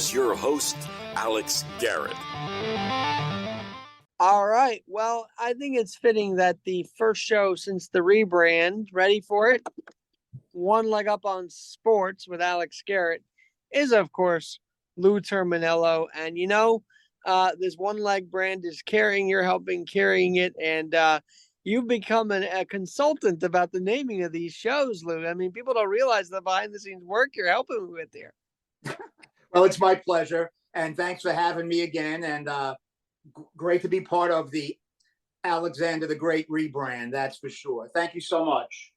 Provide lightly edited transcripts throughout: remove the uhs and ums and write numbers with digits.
here's your host, Alex Garrett. All right. Well, I think it's fitting that the first show since the rebrand, ready for it? One Leg Up on Sports with Alex Garrett is, of course, Lou Terminello. And, this One Leg brand is carrying, you're helping carrying it. And you've become a consultant about the naming of these shows, Lou. I mean, people don't realize the behind the scenes work you're helping me with here. Well, it's my pleasure. And thanks for having me again. And great to be part of the Alexander the Great rebrand. That's for sure. Thank you so much.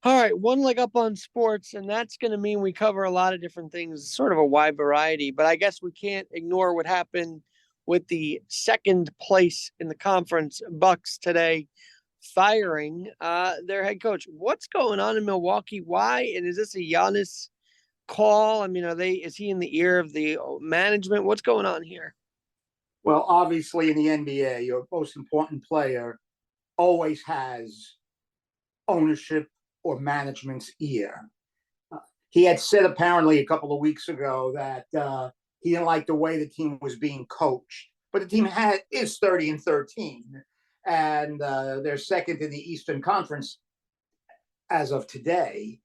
All right, One Leg Up on Sports, and that's going to mean we cover a lot of different things, sort of a wide variety, but I guess we can't ignore what happened with the second place in the conference Bucks today, firing their head coach. What's going on in Milwaukee? Why? And is this a Giannis call? I mean, is he in the ear of the management? What's going on here? Well, obviously in the NBA, your most important player always has ownership or management's ear. He had said apparently a couple of weeks ago that he didn't like the way the team was being coached, but the team is 30-13, and they're second in the Eastern Conference as of today.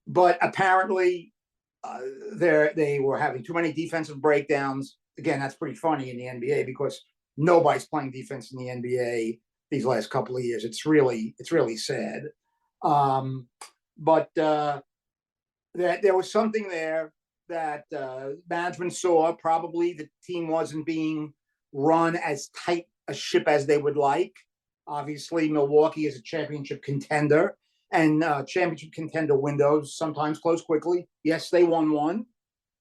But apparently they were having too many defensive breakdowns. Again, that's pretty funny in the NBA because nobody's playing defense in the NBA these last couple of years. It's really sad. But there was something there that management saw. Probably the team wasn't being run as tight a ship as they would like. Obviously, Milwaukee is a championship contender, and championship contender windows sometimes close quickly. Yes, they won one.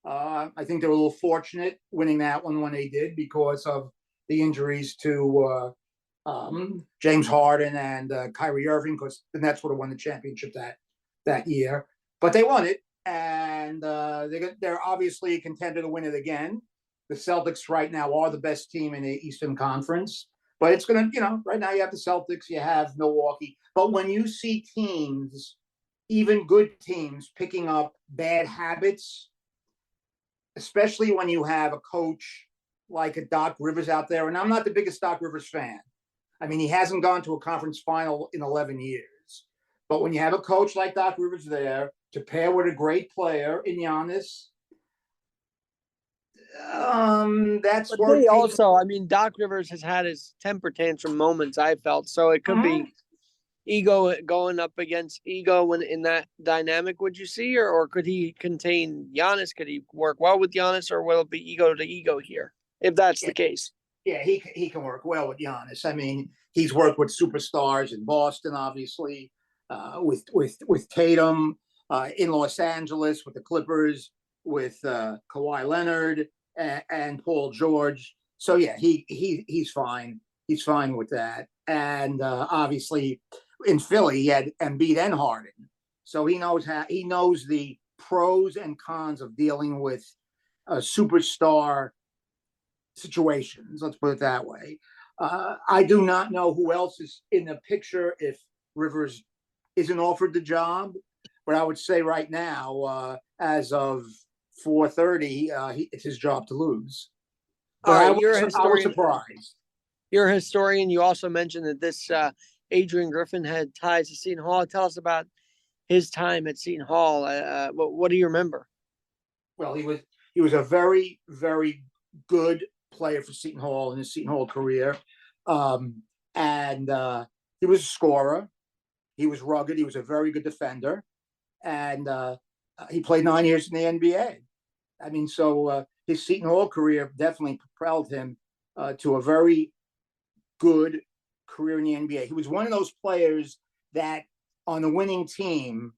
I think they were a little fortunate winning that one when they did because of the injuries to James Harden and Kyrie Irving, because the Nets would have won the championship that year. But they won it, and they're obviously a contender to win it again. The Celtics right now are the best team in the Eastern Conference. But it's going to, right now you have the Celtics, you have Milwaukee. But when you see teams, even good teams, picking up bad habits, especially when you have a coach like a Doc Rivers out there, and I'm not the biggest Doc Rivers fan. I mean, he hasn't gone to a conference final in 11 years. But when you have a coach like Doc Rivers there to pair with a great player in Giannis, that's where also, I mean, Doc Rivers has had his temper tantrum moments, I felt. So it could be ego going up against ego in that dynamic, would you see? Or could he contain Giannis? Could he work well with Giannis, or will it be ego to ego here, if that's the case? Yeah, he can work well with Giannis. I mean, he's worked with superstars in Boston, obviously, with Tatum, in Los Angeles, with the Clippers, with Kawhi Leonard and Paul George. So yeah, he's fine. He's fine with that. And obviously, in Philly, he had Embiid and Harden, so he knows the pros and cons of dealing with a superstar situations. Let's put it that way. I do not know who else is in the picture if Rivers isn't offered the job, but I would say right now, as of 4:30, it's his job to lose. But I was surprised. You're a historian. You also mentioned that this Adrian Griffin had ties to Seton Hall. Tell us about his time at Seton Hall. What do you remember? Well, he was a very, very good player for Seton Hall in his Seton Hall career. And he was a scorer. He was rugged. He was a very good defender. And he played 9 years in the NBA. I mean, so his Seton Hall career definitely propelled him to a very good career in the NBA. He was one of those players that on a winning team,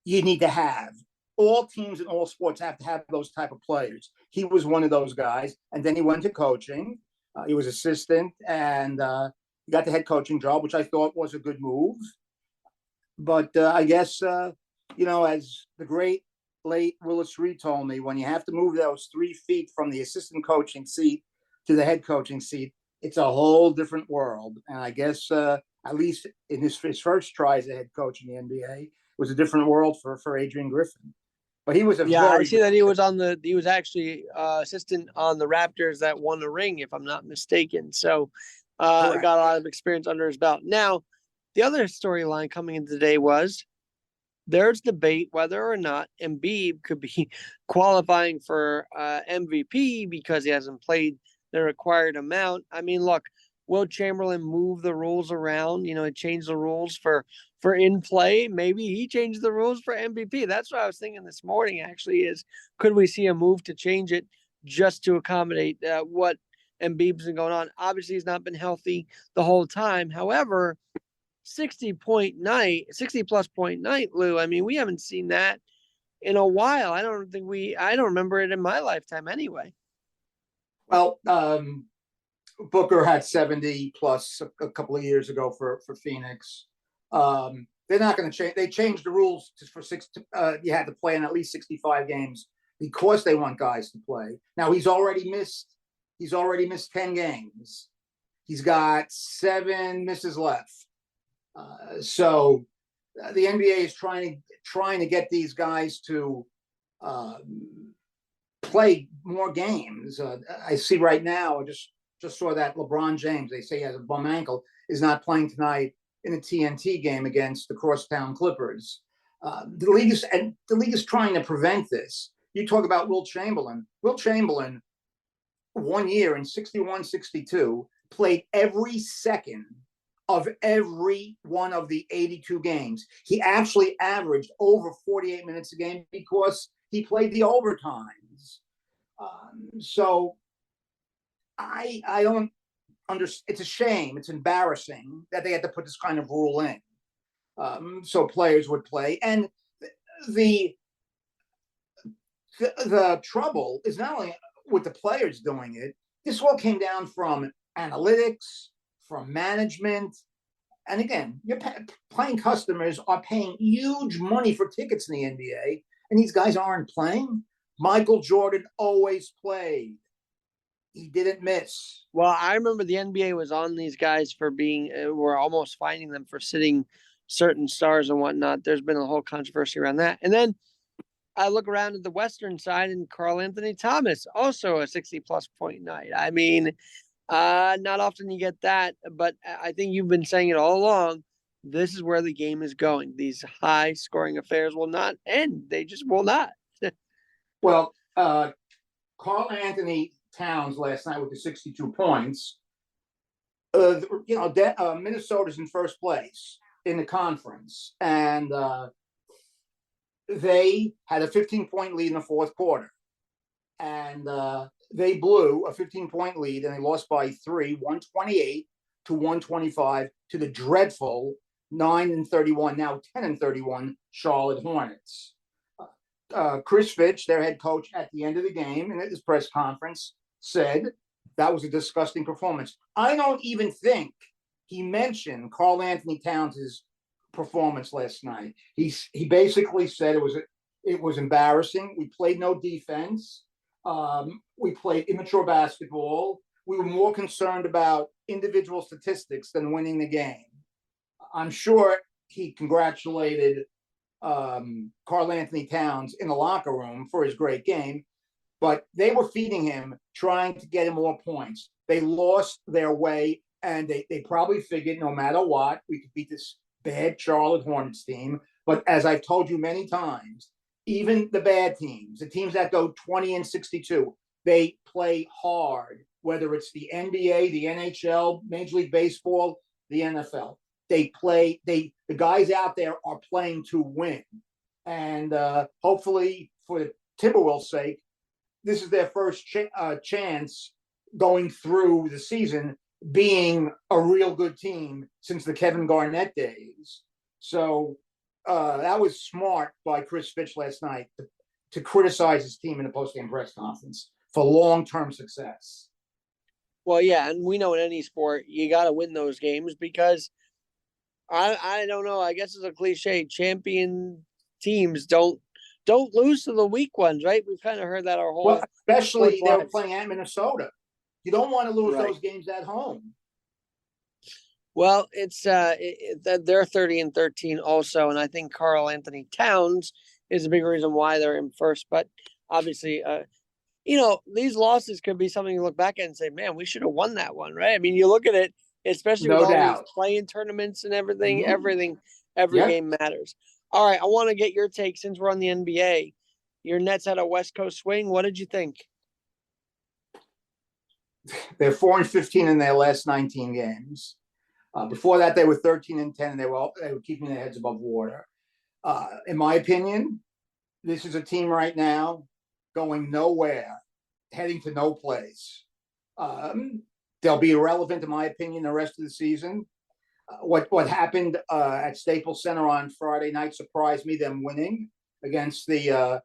you need to have. All teams in all sports have to have those type of players. He was one of those guys. And then he went to coaching. He was assistant, and he got the head coaching job, which I thought was a good move. But I guess, as the great late Willis Reed told me, when you have to move those 3 feet from the assistant coaching seat to the head coaching seat, it's a whole different world. And I guess, at least in his first try as a head coach in the NBA, it was a different world for Adrian Griffin. But he was a Yeah, I very see that he was actually assistant on the Raptors that won the ring, if I'm not mistaken. So correct. got a lot of experience under his belt. Now, the other storyline coming into today was there's debate whether or not Embiid could be qualifying for MVP because he hasn't played the required amount. I mean, look, Will Chamberlain move the rules around? You know, he changed the rules for in play. Maybe he changed the rules for MVP. That's what I was thinking this morning. Actually, is could we see a move to change it just to accommodate what Embiid's been going on? Obviously, he's not been healthy the whole time. However, 60 plus point night, Lou. I mean, we haven't seen that in a while. I don't remember it in my lifetime anyway. Well, Booker had 70 plus a couple of years ago for Phoenix. They're not going to change. They changed the rules for you had to play in at least 65 games because they want guys to play. Now he's already missed 10 games. He's got 7 misses left. So the NBA is trying to get these guys to play more games. I see right now. I just saw that LeBron James, they say he has a bum ankle, is not playing tonight in a TNT game against the Crosstown Clippers. The league is trying to prevent this. You talk about Will Chamberlain. Will Chamberlain, 1 year in 61-62, played every second of every one of the 82 games. He actually averaged over 48 minutes a game because he played the overtimes. So I don't understand. It's a shame. It's embarrassing that they had to put this kind of rule in, so players would play. And the trouble is not only with the players doing it. This all came down from analytics, from management, and again, your playing customers are paying huge money for tickets in the NBA, and these guys aren't playing. Michael Jordan always played. He didn't miss. Well, I remember the NBA was on these guys for being, we're almost finding them for sitting certain stars and whatnot. There's been a whole controversy around that. And then I look around at the Western side and Karl Anthony Towns, also a 60 plus point night. I mean, not often you get that, but I think you've been saying it all along. This is where the game is going. These high scoring affairs will not end. They just will not. Well, Karl Anthony Towns last night with the 62 points. Minnesota's in first place in the conference, and they had a 15-point lead in the fourth quarter, and they blew a 15-point lead, and they lost by 3, 128 to 125 to the dreadful 9-31, now 10-31 Charlotte Hornets. Chris Fitch, their head coach, at the end of the game in his press conference, said that was a disgusting performance. I don't even think he mentioned Karl Anthony Towns' performance last night. He basically said it was embarrassing. We played no defense. We played immature basketball. We were more concerned about individual statistics than winning the game. I'm sure he congratulated Karl Anthony Towns in the locker room for his great game, but they were feeding him, trying to get him more points. They lost their way, and they probably figured no matter what, we could beat this bad Charlotte Hornets team. But as I've told you many times, even the bad teams, the teams that go 20-62, they play hard, whether it's the NBA, the NHL, Major League Baseball, the NFL. The guys out there are playing to win. And hopefully, for the Timberwolves' sake, this is their first chance going through the season being a real good team since the Kevin Garnett days. So that was smart by Chris Fitch last night to criticize his team in the post-game press conference for long-term success. Well, yeah, and we know in any sport you got to win those games because I don't know. I guess it's a cliche. Champion teams don't lose to the weak ones, right? We've kind of heard that our whole. Well, especially they were playing at Minnesota. You don't want to lose those games at home. Well, it's they're 30-13 also, and I think Karl Anthony Towns is a big reason why they're in first. But obviously, these losses could be something you look back at and say, man, we should have won that one, right? I mean, you look at it, especially with No all these doubt. playing tournaments and everything, Mhm. every Yep. game matters. All right, I want to get your take since we're on the NBA. Your Nets had a West Coast swing. What did you think? They're 4-15 in their last 19 games. Before that, they were 13-10, and they were keeping their heads above water. In my opinion, this is a team right now going nowhere, heading to no place. They'll be irrelevant, in my opinion, the rest of the season. What happened at Staples Center on Friday night surprised me. Them winning against the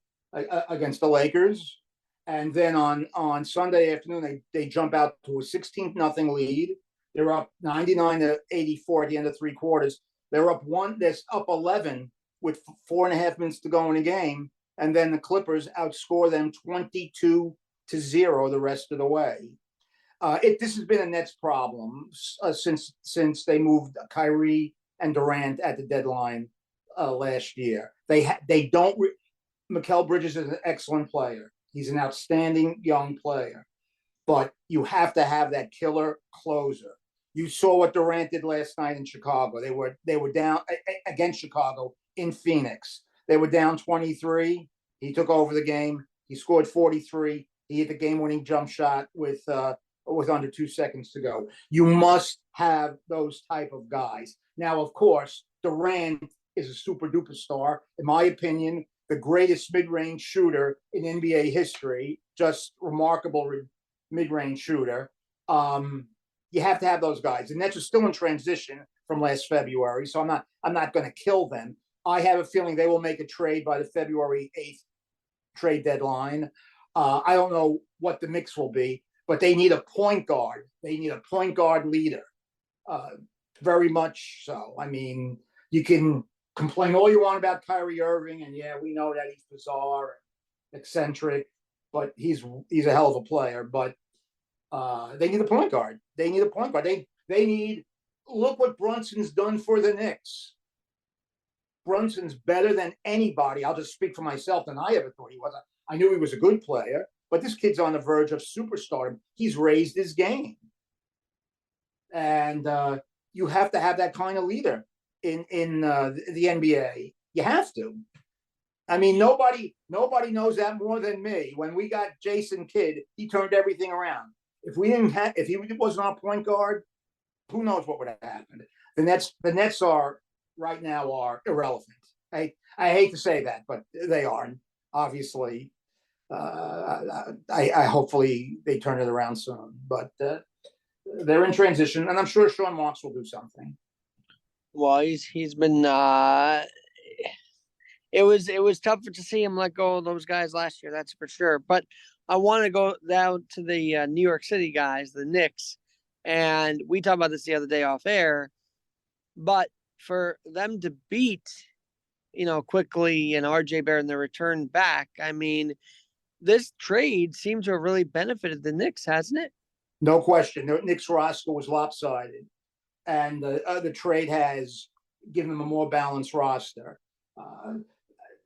Lakers, and then on Sunday afternoon they jump out to a 16-0 lead. They're up 99-84 at the end of three quarters. They're up one. They're up 11 with 4.5 minutes to go in the game, and then the Clippers outscore them 22-0 the rest of the way. This has been a Nets problem since they moved Kyrie and Durant at the deadline last year. They don't. Mikal Bridges is an excellent player. He's an outstanding young player, but you have to have that killer closer. You saw what Durant did last night in Chicago. They were down against Chicago in Phoenix. They were down 23. He took over the game. He scored 43. He hit the game-winning jump shot with under 2 seconds to go. You must have those type of guys. Now, of course, Durant is a super duper star. In my opinion, the greatest mid-range shooter in NBA history, just remarkable mid-range shooter. You have to have those guys. The Nets are still in transition from last February, so I'm not going to kill them. I have a feeling they will make a trade by the February 8th trade deadline. I don't know what the mix will be, but they need a point guard. They need a point guard leader. Very much so. I mean, you can complain all you want about Kyrie Irving, and yeah, we know that he's bizarre and eccentric, but he's a hell of a player. But they need a point guard. They need a point guard. They need. Look what Brunson's done for the Knicks. Brunson's better than anybody. I'll just speak for myself than I ever thought he was. I knew he was a good player, but this kid's on the verge of superstardom. He's raised his game, and you have to have that kind of leader in the NBA. You have to. I mean, nobody knows that more than me. When we got Jason Kidd, he turned everything around. If he wasn't our point guard, who knows what would have happened? The Nets are right now are irrelevant. I hate to say that, but they are. Obviously, I hopefully they turn it around soon. But they're in transition, and I'm sure Sean Marks will do something. Well, he's been. It was tough to see him let go of those guys last year. That's for sure. But I want to go down to the New York City guys, the Knicks, and we talked about this the other day off air. But for them to beat, quickly and RJ Barrett and the return back, I mean, this trade seems to have really benefited the Knicks, hasn't it? No question. The Knicks roster was lopsided, and the trade has given them a more balanced roster.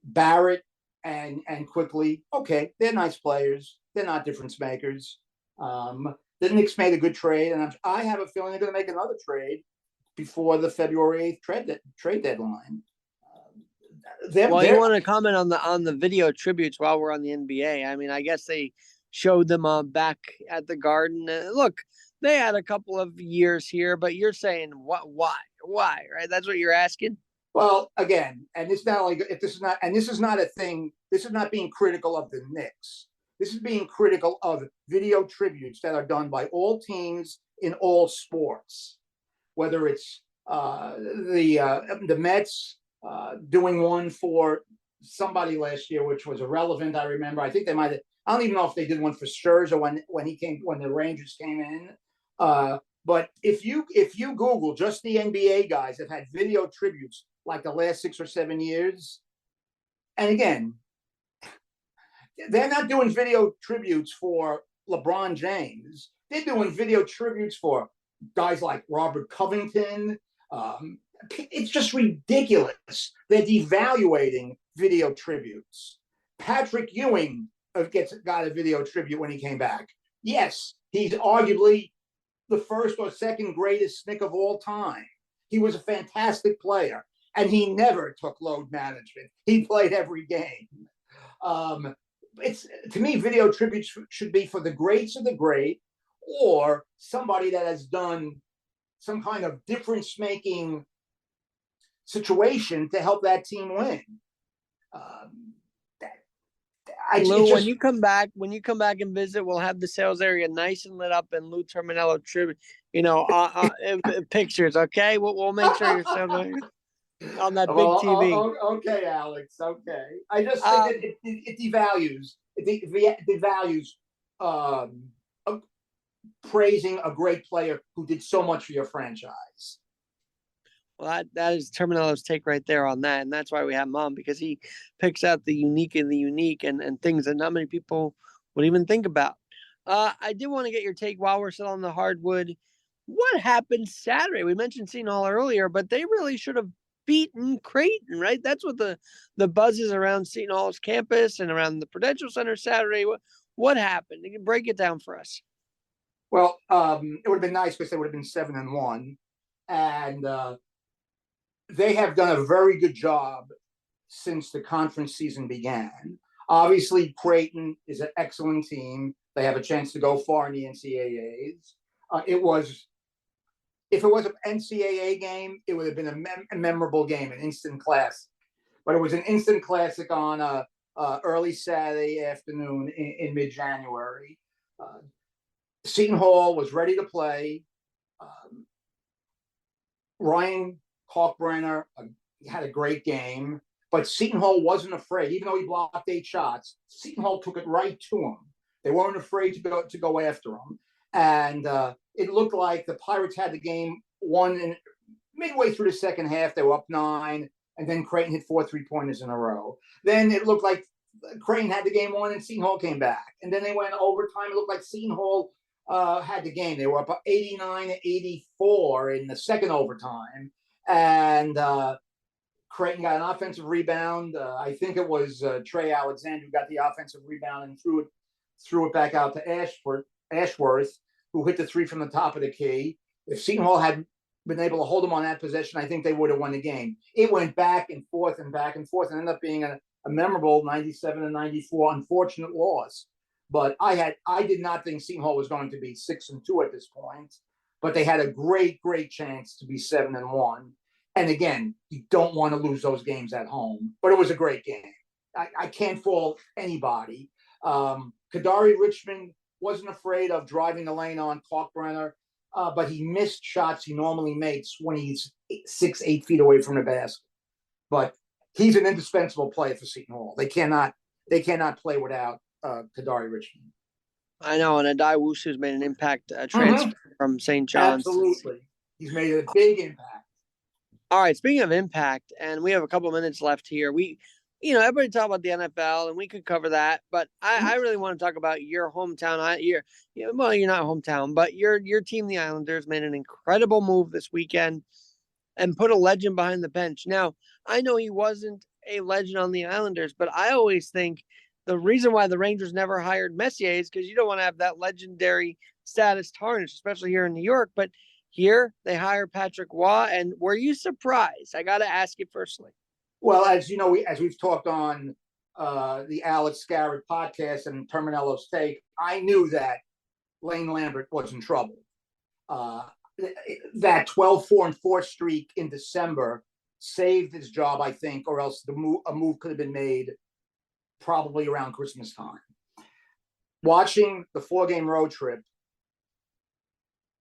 Barrett and Quickly, okay, they're nice players. They're not difference makers. The Knicks made a good trade, and I have a feeling they're going to make another trade before the February 8th trade deadline. You want to comment on the video tributes while we're on the NBA? I mean, I guess they showed them back at the Garden. Look, they had a couple of years here, but you're saying why, right? That's what you're asking. Well, again, and it's not like if this is not, and this is not a thing. This is not being critical of the Knicks. This is being critical of video tributes that are done by all teams in all sports, whether it's the Mets doing one for somebody last year, which was irrelevant. I remember. I think they might have. I don't even know if they did one for Scherzer when the Rangers came in. But if you Google just the NBA guys that had video tributes like the last 6 or 7 years, and again, they're not doing video tributes for LeBron James. They're doing video tributes for guys like Robert Covington. It's just ridiculous. They're devaluating video tributes. Patrick Ewing got a video tribute when he came back. Yes, he's arguably the first or second greatest Snick of all time. He was a fantastic player, and he never took load management. He played every game. It's, to me, video tributes should be for the greats of the great, or somebody that has done some kind of difference-making situation to help that team win. Lou, when you come back and visit, we'll have the sales area nice and lit up, and Lou Terminello tribute, pictures. Okay, we'll make sure you're on that big TV. Okay, Alex. Okay, I just think it devalues praising a great player who did so much for your franchise. Well, that is Terminello's take right there on that, and that's why we have him on, because he picks out the unique in the unique and things that not many people would even think about. I did want to get your take while we're still on the hardwood. What happened Saturday? We mentioned Seton Hall earlier, but they really should have beaten Creighton, right? That's what the buzz is around Seton Hall's campus and around the Prudential Center Saturday. What happened? You can break it down for us. Well, it would have been nice because they would have been 7-1, and they have done a very good job since the conference season began. Obviously, Creighton is an excellent team. They have a chance to go far in the NCAAs. If it was an NCAA game, it would have been a memorable game, an instant classic. But it was an instant classic on early Saturday afternoon in mid-January. Seton Hall was ready to play. Ryan Kalkbrenner had a great game, but Seton Hall wasn't afraid. Even though he blocked 8 shots, Seton Hall took it right to him. They weren't afraid to go after him. And it looked like the Pirates had the game won. And midway through the second half, they were up 9, and then Creighton hit 4 3-pointers in a row. Then it looked like Creighton had the game won, and Seton Hall came back. And then they went overtime. It looked like Seton Hall had the game. They were up 89-84 in the second overtime. And Creighton got an offensive rebound. I think it was Trey Alexander who got the offensive rebound and threw it back out to Ashworth, who hit the 3 from the top of the key. If Seton Hall had been able to hold them on that possession, I think they would have won the game. It went back and forth and ended up being a memorable 97-94 unfortunate loss. But I did not think Seton Hall was going to be 6-2 at this point. But they had a great chance to be 7-1. And again, you don't want to lose those games at home. But it was a great game. I can't fault anybody. Kadari Richmond wasn't afraid of driving the lane on Kalkbrenner, but he missed shots he normally makes when he's 6-8 feet away from the basket. But he's an indispensable player for Seton Hall. They cannot play without Kadari Richmond. I know, and Adai Wusu's made an impact transfer from St. John's. Absolutely. He's made a big impact. All right, speaking of impact, and we have a couple minutes left here. Everybody talk about the NFL, and we could cover that, but I really want to talk about your hometown. You're not hometown, but your team, the Islanders, made an incredible move this weekend and put a legend behind the bench. Now, I know he wasn't a legend on the Islanders, but I always think the reason why the Rangers never hired Messier is because you don't want to have that legendary status tarnished, especially here in New York. But here they hire Patrick Waugh, and were you surprised? I got to ask you firstly. Well, as you know, as we've talked on the Alex Garrett podcast and Terminello's take, I knew that Lane Lambert was in trouble. That 12-4-4 streak in December saved his job, I think, or else a move could have been made probably around Christmas time. Watching the 4-game road trip,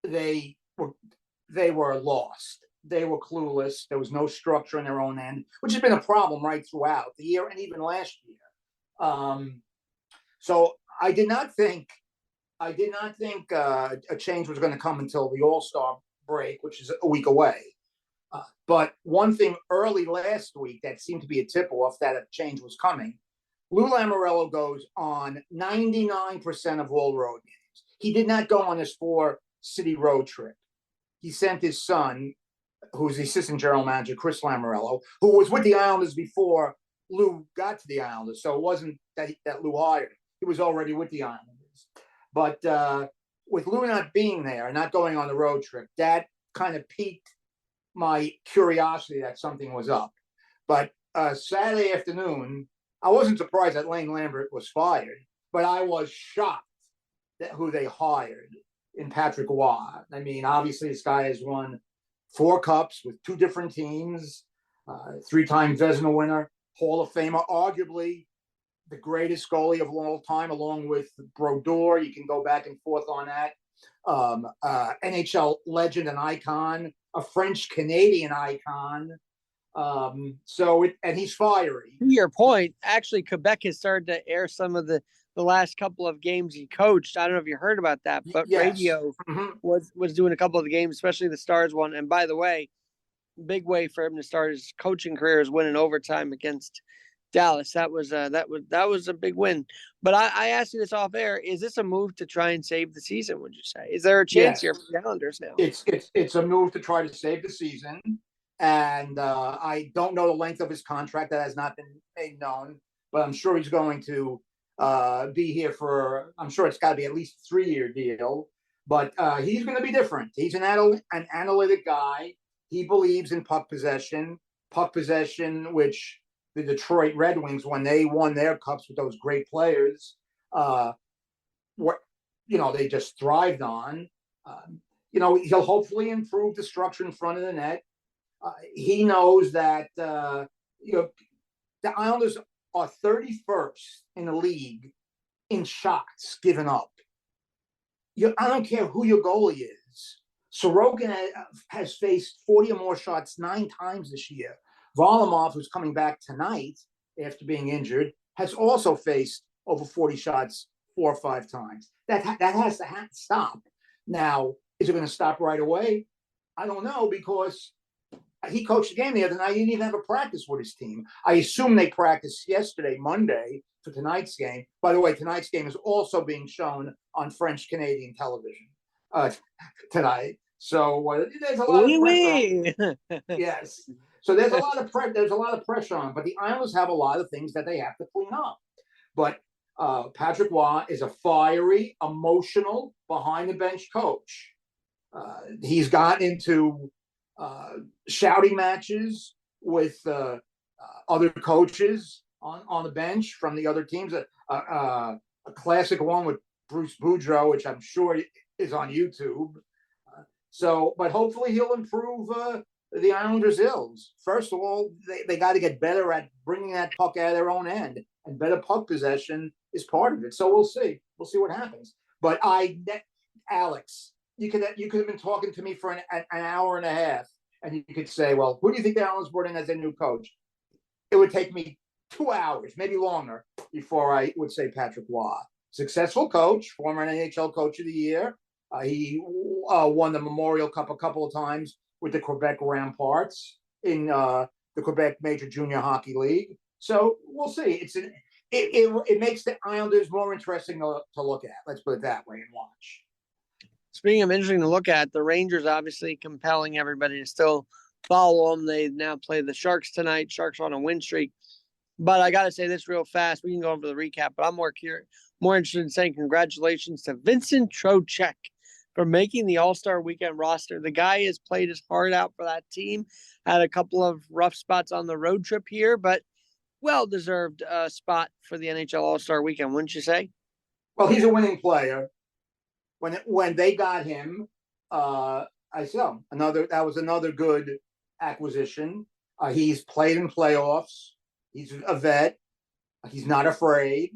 they were lost. They were clueless. There was no structure on their own end, which has been a problem right throughout the year and even last year. So I did not think a change was going to come until the All-Star break, which is a week away. But one thing early last week that seemed to be a tip-off that a change was coming, Lou Lamoriello goes on 99% of all road games. He did not go on this 4-city road trip. He sent his son, who's the assistant general manager, Chris Lamoriello, who was with the Islanders before Lou got to the Islanders, so it wasn't that Lou hired him. He was already with the Islanders. But with Lou not being there, not going on the road trip, that kind of piqued my curiosity that something was up. But Saturday afternoon, I wasn't surprised that Lane Lambert was fired, but I was shocked that who they hired in Patrick Roy. I mean, obviously, this guy has won 4 cups with 2 different teams, 3-time Vezina winner, Hall of Famer, arguably the greatest goalie of all time, along with Brodeur. You can go back and forth on that. NHL legend and icon, a French-Canadian icon. And he's fiery. To your point, actually, Quebec has started to air some of the last couple of games he coached. I don't know if you heard about that, but Yes. radio was doing a couple of the games, especially the Stars one. And by the way, big way for him to start his coaching career is winning overtime against Dallas. That was a big win. But I asked you this off air: is this a move to try and save the season? Would you say? Is there a chance here for the Islanders now? It's a move to try to save the season, and I don't know the length of his contract. That has not been made known, but I'm sure he's going to be here for. I'm sure it's got to be at least a 3-year deal. But he's going to be different. He's an analytic guy. He believes in puck possession, which the Detroit Red Wings, when they won their cups with those great players, they just thrived on. He'll hopefully improve the structure in front of the net. He knows that the Islanders are 31st in the league in shots given up. I don't care who your goalie is. Sorokin has faced 40 or more shots 9 times this year. Varlamov, who's coming back tonight after being injured, has also faced over 40 shots 4 or 5 times. That has to stop. Now, is it going to stop right away? I don't know, because he coached the game the other night. He didn't even have a practice with his team. I assume they practiced yesterday, Monday, for tonight's game. By the way, tonight's game is also being shown on French-Canadian television tonight. So there's a lot of pressure. Yes. So there's a lot of pressure on, but the Islanders have a lot of things that they have to clean up. But Patrick Roy is a fiery, emotional, behind the bench coach. He's got into shouting matches with other coaches on the bench from the other teams. A classic one with Bruce Boudreau, which I'm sure is on YouTube. But hopefully he'll improve the Islanders' ills. First of all, they got to get better at bringing that puck out of their own end, and better puck possession is part of it. So we'll see. We'll see what happens. But Alex, you could have been talking to me for an hour and a half, and you could say, well, who do you think the Islanders brought in as their new coach? It would take me 2 hours, maybe longer, before I would say Patrick Roy. Successful coach, former NHL Coach of the Year. He won the Memorial Cup a couple of times with the Quebec Ramparts in the Quebec Major Junior Hockey League. So we'll see. It makes the Islanders more interesting to look at. Let's put it that way and watch. Speaking of interesting to look at, the Rangers obviously compelling everybody to still follow them. They now play the Sharks tonight. Sharks on a win streak. But I got to say this real fast. We can go over the recap, but I'm more interested in saying congratulations to Vincent Trocheck for making the All-Star Weekend roster. The guy has played his heart out for that team. Had a couple of rough spots on the road trip here, but well-deserved spot for the NHL All-Star Weekend, wouldn't you say? Well, he's a winning player. When they got him, I saw that was another good acquisition. He's played in playoffs. He's a vet. He's not afraid.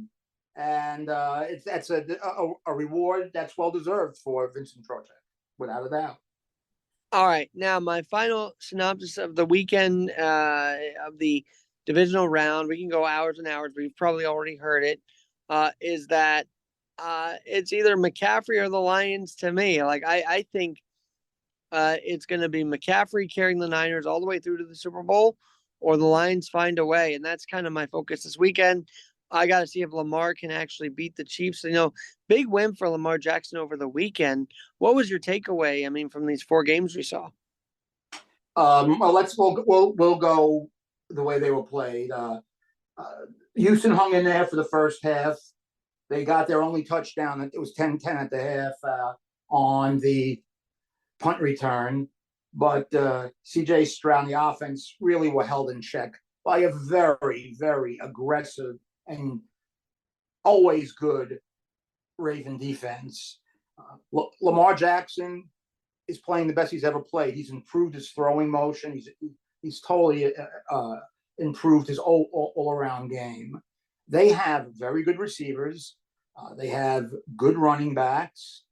And that's a reward that's well-deserved for Vincent Trocheck, without a doubt. All right. Now, my final synopsis of the weekend of the divisional round, we can go hours and hours, but you've probably already heard it, is that it's either McCaffrey or the Lions to me. Like, I think it's going to be McCaffrey carrying the Niners all the way through to the Super Bowl, or the Lions find a way. And that's kind of my focus this weekend. I got to see if Lamar can actually beat the Chiefs. Big win for Lamar Jackson over the weekend. What was your takeaway? I mean, from these 4 games we saw. Well, we'll go the way they were played. Houston hung in there for the first half. They got their only touchdown. It was 10-10 at the half on the punt return. But C.J. Stroud and the offense really were held in check by a very, very aggressive and always good Raven defense. Lamar Jackson is playing the best he's ever played. He's improved his throwing motion. He's totally improved his all around game. They have very good receivers. They have good running backs.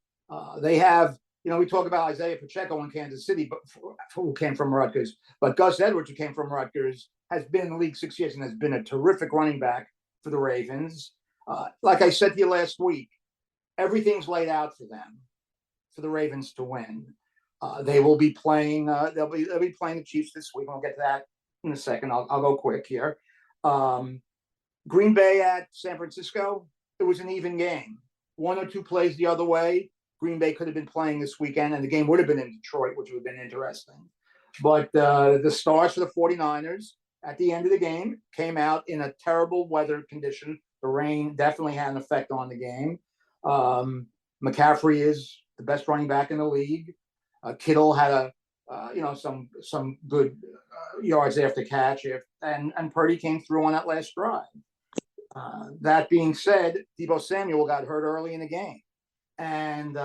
They have, we talk about Isaiah Pacheco in Kansas City, but who came from Rutgers. But Gus Edwards, who came from Rutgers, has been in the league 6 years and has been a terrific running back for the Ravens. Like I said to you last week, everything's laid out for them, for the Ravens to win. They will be playing. They'll be playing the Chiefs this week. I'll get to that in a second. I'll go quick here. Green Bay at San Francisco. It was an even game. 1 or 2 plays the other way. Green Bay could have been playing this weekend, and the game would have been in Detroit, which would have been interesting. But the stars for the 49ers at the end of the game came out in a terrible weather condition. The rain definitely had an effect on the game. McCaffrey is the best running back in the league. Kittle had some good yards after catch, and Purdy came through on that last drive. That being said, Deebo Samuel got hurt early in the game, and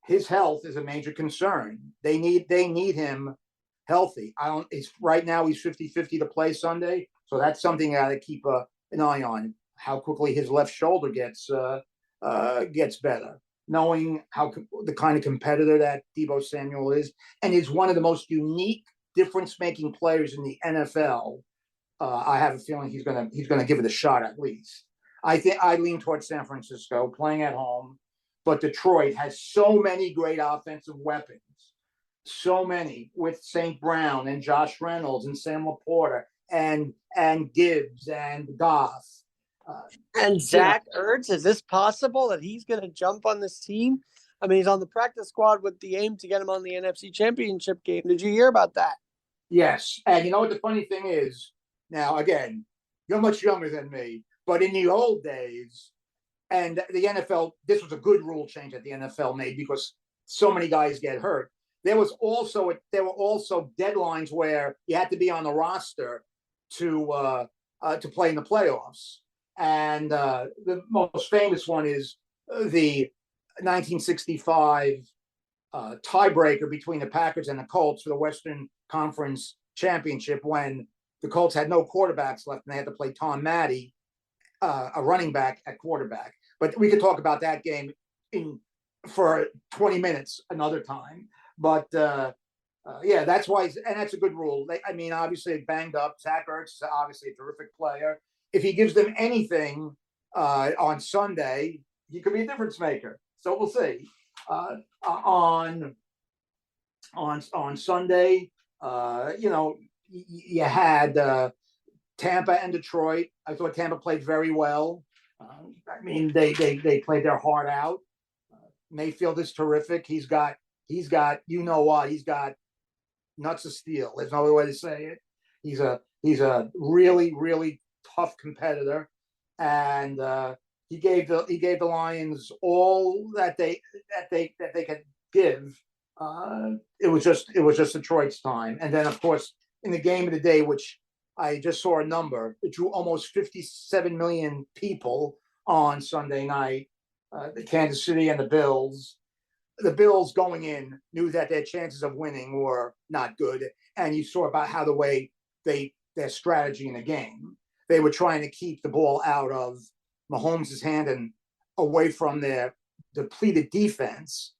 his health is a major concern. They need him healthy. Right now he's 50-50 to play Sunday, so that's something I got to keep an eye on. How quickly his left shoulder gets better. Knowing how the kind of competitor that Deebo Samuel is, and is one of the most unique difference-making players in the NFL. I have a feeling he's gonna give it a shot at least. I think I lean towards San Francisco playing at home, but Detroit has so many great offensive weapons, so many with St. Brown and Josh Reynolds and Sam Laporta and Gibbs and Goff. And Zach Ertz, is this possible that he's going to jump on this team? I mean, he's on the practice squad with the aim to get him on the NFC Championship game. Did you hear about that? Yes. And you know what the funny thing is? Now, again, you're much younger than me, but in the old days, and the NFL, this was a good rule change that the NFL made because so many guys get hurt. There were also deadlines where you had to be on the roster to play in the playoffs. And the most famous one is the 1965 tiebreaker between the Packers and the Colts for the Western Conference Championship, when the Colts had no quarterbacks left and they had to play Tom Maddie, a running back, at quarterback. But we could talk about that game for 20 minutes another time. But yeah, that's why, and that's a good rule. Obviously banged up. Zach Ertz is obviously a terrific player. If he gives them anything on Sunday, he could be a difference maker. So we'll see. On Sunday, you had Tampa and Detroit. I thought Tampa played very well. They played their heart out. Mayfield is terrific. He's got he's got nuts of steel. There's no other way to say it. He's a really, really tough competitor, and he gave the Lions all that they could give. It was just Detroit's time, and then of course in the game of the day, which I just saw a number, it drew almost 57 million people on Sunday night. The Kansas City and the Bills. The Bills going in knew that their chances of winning were not good, and you saw about how their strategy in the game. They were trying to keep the ball out of Mahomes' hand and away from their depleted defense.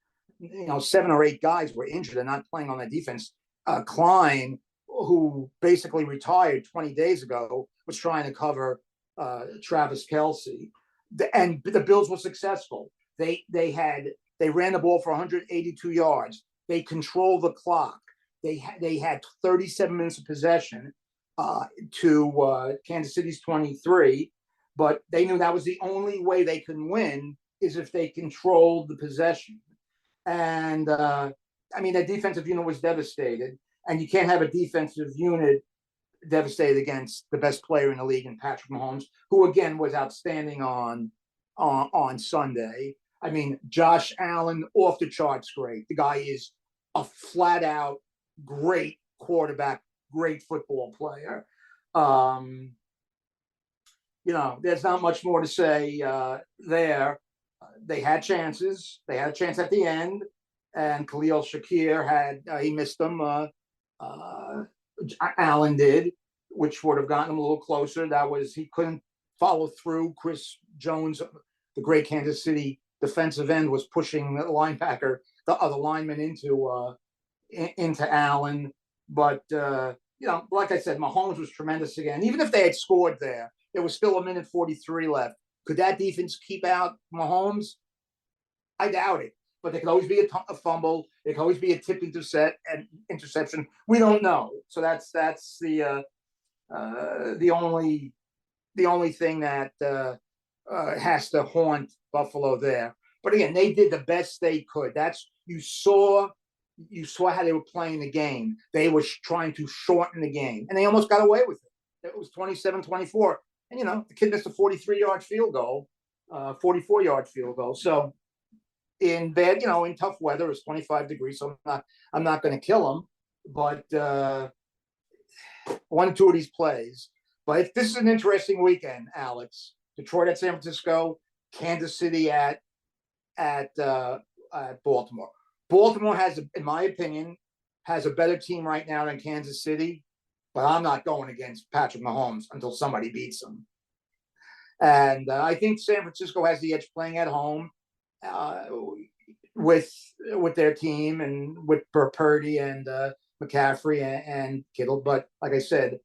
7 or 8 guys were injured and not playing on the defense. Klein, who basically retired 20 days ago, was trying to cover Travis Kelce. And the Bills were successful. They ran the ball for 182 yards. They controlled the clock. They had 37 minutes of possession to Kansas City's 23, but they knew that was the only way they can win is if they controlled the possession. And their defensive unit was devastated, and you can't have a defensive unit devastated against the best player in the league in Patrick Mahomes, who again was outstanding on Sunday. I mean, Josh Allen off the charts great. The guy is a flat out great quarterback, great football player. There's not much more to say there. They had chances. They had a chance at the end, and Khalil Shakir he missed them. Allen did, which would have gotten him a little closer. He couldn't follow through. Chris Jones, the great Kansas City defensive end, was pushing the linebacker, the other lineman into Allen. But like I said, Mahomes was tremendous again. Even if they had scored there was still 1:43 left. Could that defense keep out Mahomes? I doubt it. But there could always be a fumble. There could always be a tipped interception. We don't know. So that's the only thing that has to haunt Buffalo there. But again, they did the best they could. You saw how they were playing the game. They were trying to shorten the game, and they almost got away with it. It was 27-24. And, the kid missed a 44-yard field goal. So in tough weather, it's 25 degrees. So I'm not going to kill him. But one or two of these plays. But this is an interesting weekend, Alex. Detroit at San Francisco, Kansas City at Baltimore. Baltimore in my opinion, has a better team right now than Kansas City. But I'm not going against Patrick Mahomes until somebody beats him. And I think San Francisco has the edge playing at home with their team and with Purdy and McCaffrey and Kittle. But like I said,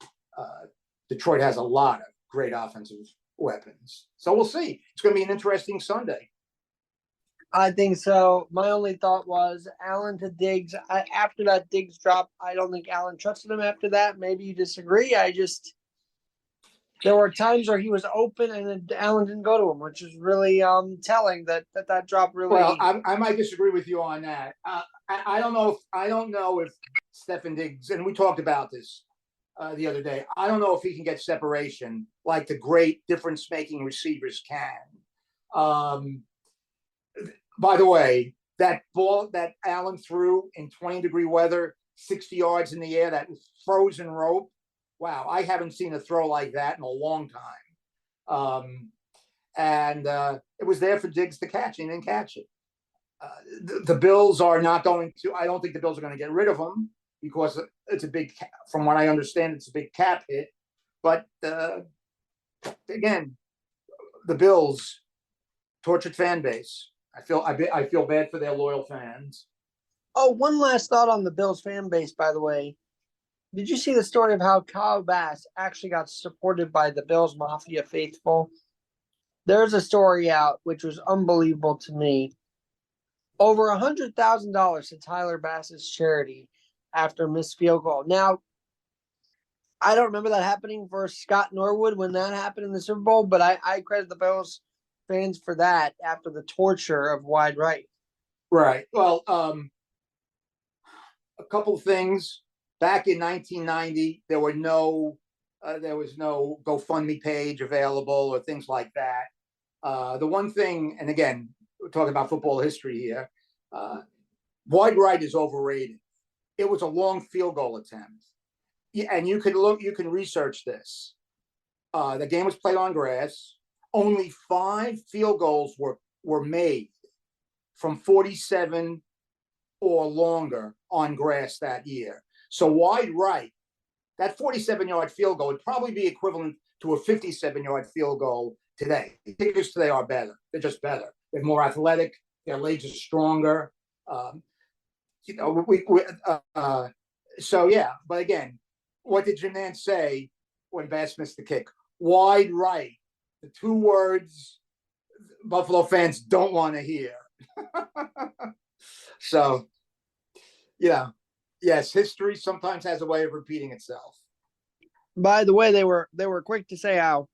Detroit has a lot of great offensive weapons. So we'll see. It's going to be an interesting Sunday. I think so. My only thought was Allen to Diggs. After that Diggs drop, I don't think Allen trusted him after that. Maybe you disagree. There were times where he was open and then Allen didn't go to him, which is really telling that drop really. Well, I might disagree with you on that. I don't know if Stefon Diggs, and we talked about this the other day. I don't know if he can get separation like the great difference-making receivers can. By the way, that ball that Allen threw in 20-degree weather, 60 yards in the air, that frozen rope. Wow, I haven't seen a throw like that in a long time. And it was there for Diggs to catch. He didn't catch it. The Bills are not going to – I don't think the Bills are going to get rid of him because it's a big – from what I understand, it's a big cap hit. But, again, the Bills, tortured fan base. I feel bad for their loyal fans. Oh, one last thought on the Bills fan base, by the way. Did you see the story of how Kyle Bass actually got supported by the Bills Mafia faithful? There's a story out which was unbelievable to me. Over $100,000 to Tyler Bass's charity after a missed field goal. Now, I don't remember that happening for Scott Norwood when that happened in the Super Bowl, but I credit the Bills fans for that after the torture of wide right. Right. Well, a couple of things. Back in 1990, there was no GoFundMe page available or things like that. The one thing, and again, we're talking about football history here, wide right is overrated. It was a long field goal attempt. And you can research this. The game was played on grass. Only 5 field goals were made from 47 or longer on grass that year. So wide right, that 47-yard field goal would probably be equivalent to a 57-yard field goal today. The kickers today are better. They're just better. They're more athletic. Their legs are stronger. So yeah. But again, what did Jim Nantz say when Bass missed the kick? Wide right. The 2 words Buffalo fans don't want to hear. So, yeah. Yes, history sometimes has a way of repeating itself. By the way, they were quick to say how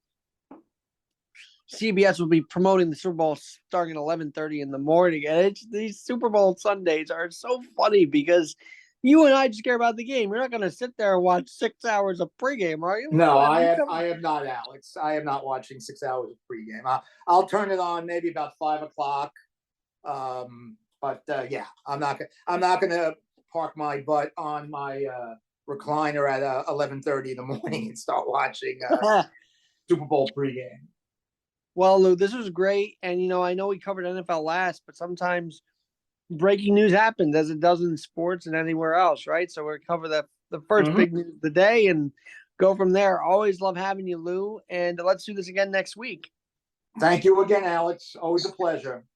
CBS will be promoting the Super Bowl starting at 11:30 in the morning. And these Super Bowl Sundays are so funny because, You and I just care about the game. You're not going to sit there and watch 6 hours of pregame, are you? No, Come I on. am not, Alex. I am not watching 6 hours of pregame. I'll turn it on maybe about 5 o'clock. Yeah, I'm not gonna park my butt on my recliner at 11:30 in the morning and start watching Super Bowl pregame. Well, Lou, this was great. And, I know we covered NFL last, but sometimes breaking news happens as it does in sports and anywhere else, right? So we're cover the first Mhm. big news of the day and go from there. Always love having you, Lou. And let's do this again next week. Thank you again, Alex. Always a pleasure.